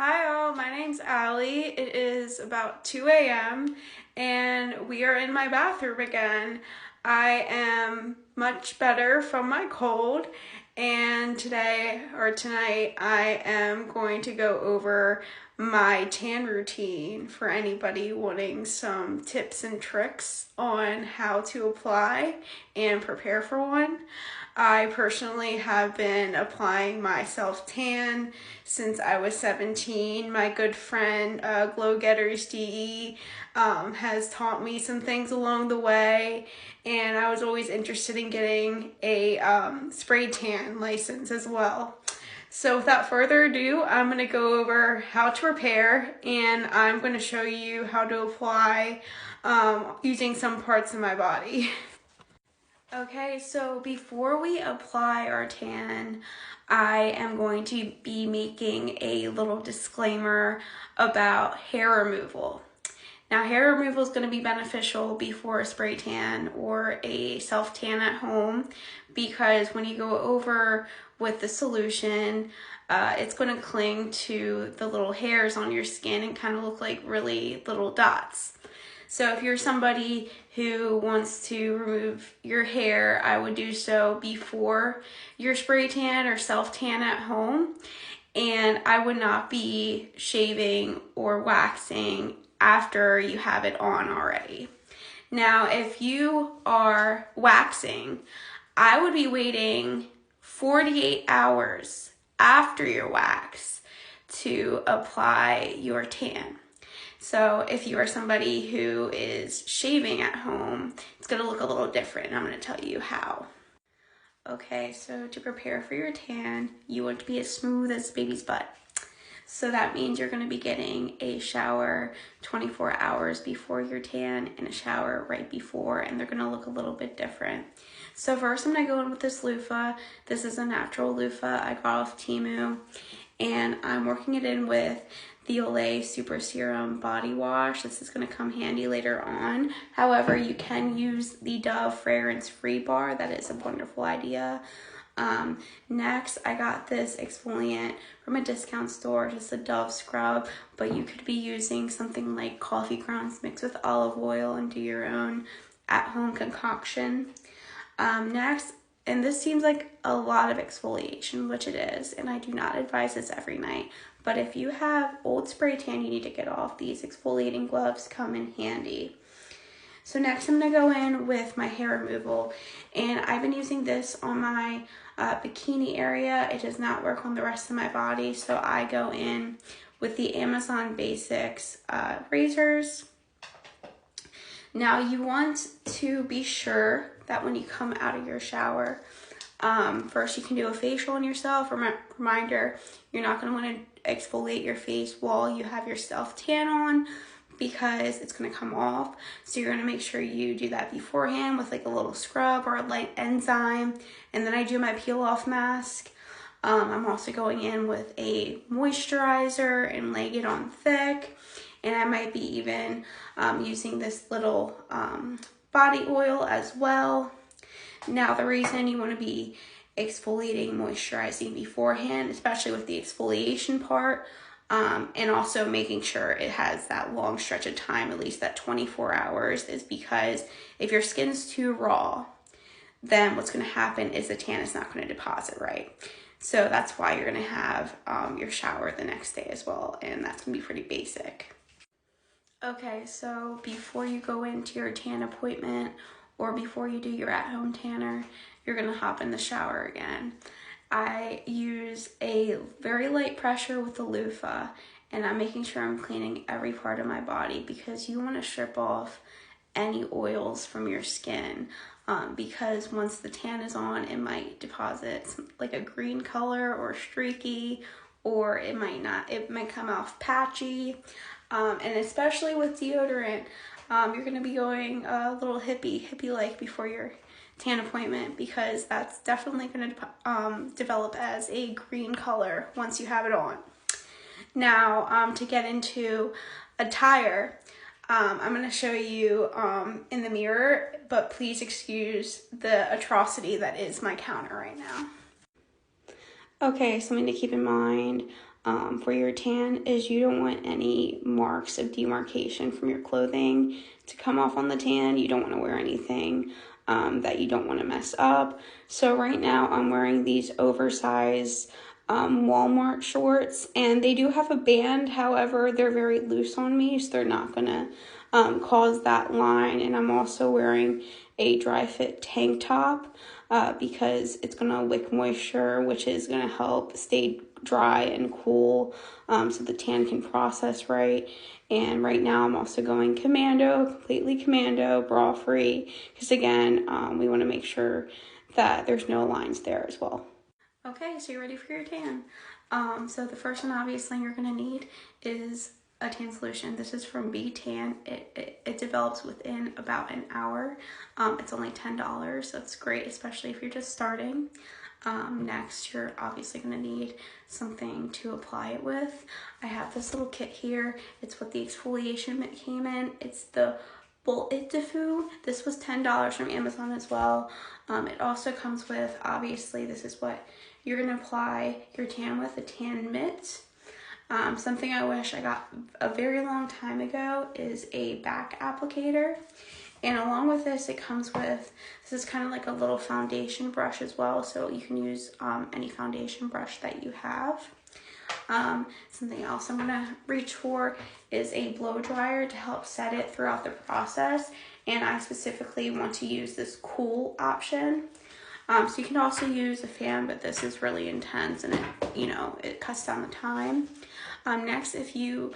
Hi all, my name's Allie. It is about 2 a.m. and we are in my bathroom again. I am much better from my cold, and tonight I am going to go over my tan routine for anybody wanting some tips and tricks on how to apply and prepare for one. I personally have been applying my self-tan since I was 17. My good friend, Glow Getters DE, has taught me some things along the way, and I was always interested in getting a spray tan license as well. So without further ado, I'm going to go over how to prepare, and I'm going to show you how to apply using some parts of my body. Okay, so before we apply our tan, I am going to be making a little disclaimer about hair removal. Now, hair removal is going to be beneficial before a spray tan or a self tan at home, because when you go over with the solution, it's going to cling to the little hairs on your skin and kind of look like really little dots. So if you're somebody who wants to remove your hair, I would do so before your spray tan or self tan at home. And I would not be shaving or waxing after you have it on already. Now, if you are waxing, I would be waiting 48 hours after your wax to apply your tan. So if you are somebody who is shaving at home, it's going to look a little different, and I'm going to tell you how. Okay, so to prepare for your tan, you want to be as smooth as baby's butt. So that means you're going to be getting a shower 24 hours before your tan and a shower right before, and they're going to look a little bit different. So first I'm going to go in with this loofah. This is a natural loofah I got off Temu, and I'm working it in with the Olay Super Serum Body Wash. This is going to come handy later on. However, you can use the Dove Fragrance Free Bar. That is a wonderful idea. Next, I got this exfoliant from a discount store, just a Dove scrub, but you could be using something like coffee grounds mixed with olive oil and do your own at-home concoction. Next, and this seems like a lot of exfoliation, which it is, and I do not advise this every night, but if you have old spray tan you need to get off, these exfoliating gloves come in handy. So next I'm going to go in with my hair removal, and I've been using this on my bikini area. It does not work on the rest of my body, so I go in with the Amazon Basics razors. Now you want to be sure that when you come out of your shower, first you can do a facial on yourself. Reminder, you're not going to want to exfoliate your face while you have your self tan on, because it's going to come off. So you're going to make sure you do that beforehand with like a little scrub or a light enzyme. And then I do my peel off mask. I'm also going in with a moisturizer and laying it on thick. And I might be even using this little body oil as well. Now, the reason you want to be exfoliating, moisturizing beforehand, especially with the exfoliation part, and also making sure it has that long stretch of time, at least that 24 hours, is because if your skin's too raw, then what's going to happen is the tan is not going to deposit right. So that's why you're going to have your shower the next day as well, and that's going to be pretty basic. Okay, so before you go into your tan appointment or before you do your at-home tanner, you're going to hop in the shower again. I use a very light pressure with the loofah, and I'm making sure I'm cleaning every part of my body, because you want to strip off any oils from your skin, because once the tan is on, it might deposit like a green color or streaky, or it might not. It might come off patchy, and especially with deodorant, you're going to be going a little hippie-like before your tan appointment, because that's definitely going to develop as a green color once you have it on. Now, to get into attire, I'm going to show you in the mirror, but please excuse the atrocity that is my counter right now. Okay, something to keep in mind, for your tan is you don't want any marks of demarcation from your clothing to come off on the tan. You don't want to wear anything that you don't want to mess up. So right now I'm wearing these oversized Walmart shorts, and they do have a band. However, they're very loose on me, so they're not gonna cause that line. And I'm also wearing a dry fit tank top because it's gonna wick moisture, which is gonna help stay dry and cool so the tan can process right. And right now I'm also going commando, completely commando, bra free, because again, we want to make sure that there's no lines there as well. Okay, so you're ready for your tan. So the first and obvious thing you're gonna need is a tan solution. This is from B-Tan. It develops within about an hour. It's only $10, so it's great, especially if you're just starting. Next, you're obviously gonna need something to apply it with. I have this little kit here. It's what the exfoliation mitt came in. It's the Bolt It Diffoo. This was $10 from Amazon as well. It also comes with, obviously, this is what you're gonna apply your tan with, a tan mitt. Something I wish I got a very long time ago is a back applicator. And along with this, it comes with, this is kind of like a little foundation brush as well, so you can use any foundation brush that you have. Something else I'm gonna reach for is a blow dryer to help set it throughout the process, and I specifically want to use this cool option. So you can also use a fan, but this is really intense and it cuts down the time. Next, if you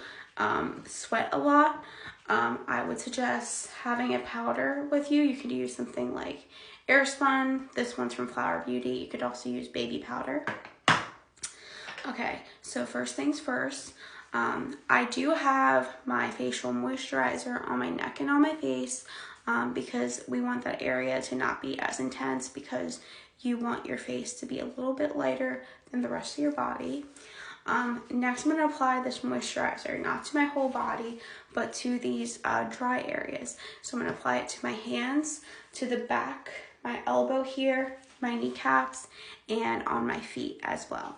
sweat a lot, I would suggest having a powder with you. You could use something like Airspun. This one's from Flower Beauty. You could also use baby powder. Okay, so first things first, I do have my facial moisturizer on my neck and on my face because we want that area to not be as intense, because you want your face to be a little bit lighter than the rest of your body. Next, I'm going to apply this moisturizer, not to my whole body, but to these dry areas. So I'm going to apply it to my hands, to the back, my elbow here, my kneecaps, and on my feet as well.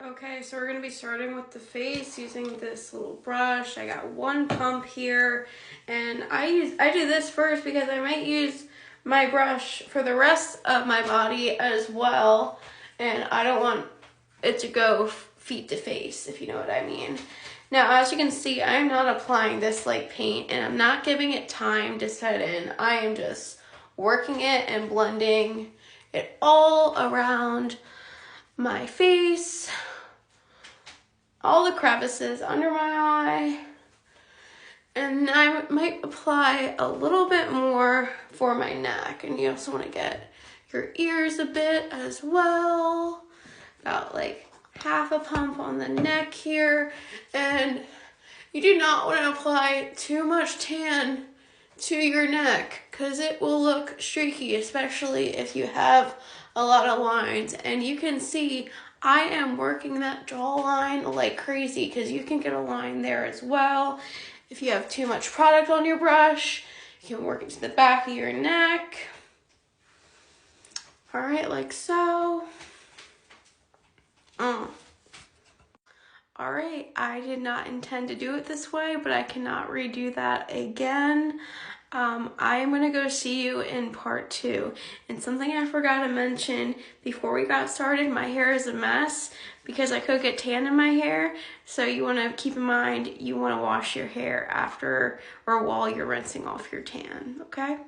Okay, so we're going to be starting with the face using this little brush. I got one pump here, and I do this first because I might use my brush for the rest of my body as well, and I don't want it to go feet to face, if you know what I mean. Now, as you can see, I'm not applying this like paint, and I'm not giving it time to set in. I am just working it and blending it all around my face, all the crevices under my eye, and I might apply a little bit more for my neck. And you also want to get your ears a bit as well, about like half a pump on the neck here. And you do not want to apply too much tan to your neck because it will look streaky, especially if you have a lot of lines. And you can see I am working that jawline like crazy because you can get a line there as well. If you have too much product on your brush, you can work it to the back of your neck. All right, like so. All right, I did not intend to do it this way, but I cannot redo that again. I am going to go see you in part 2. And something I forgot to mention before we got started, my hair is a mess because I could get tan in my hair. So you want to keep in mind, you want to wash your hair after or while you're rinsing off your tan, okay?